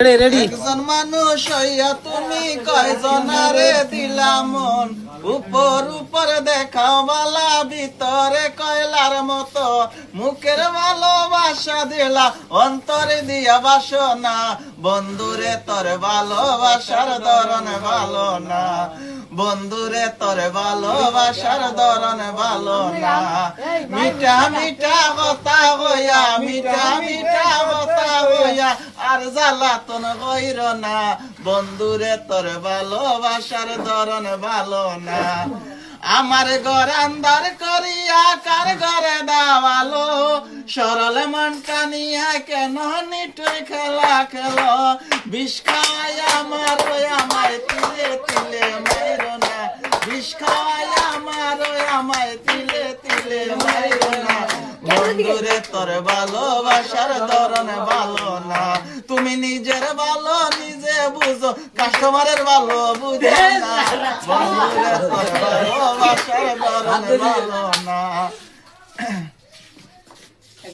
একজন মানুষ হইয়া তুমি কয়জনারে দিলা মন, উপর উপর দেখাও বালা ভিতরে কয়লার মতো, মুখের ভালোবাসা দিলা অন্তরে দিয়া বাসনা, বন্ধুরে তোর ভালোবাসার ধরন ভালো না, বন্ধুরে তোর ভালোবাসার ধরন ভালো না, মিঠা মিঠা কথা হইয়া মিঠা মিঠা কথা হইয়া আর জ্বালাতন কইর না, বন্ধুরে তোর ভালোবাসার ধরন ভালো না, আমার ঘর আন্দার করিয়া কার ঘরে দাওয়ালো, সরল মনটা নিয়া কেন নিটুই খেলা খেলো, বিষ খাওয়াই আমার আমায় তিলে তিলে মাইরো না, বিষ খাওয়াই আমার আমায় তিলে তিলে মাইরো না, বন্ধুরে তোর ভালোবাসার ধরন ভালো না, তুমি নিজের ভালো নিজে বুঝো, কাস্টমারের ভালো বুঝো না, বন্ধুরে তোর ভালোবাসার ধরন ভালো না।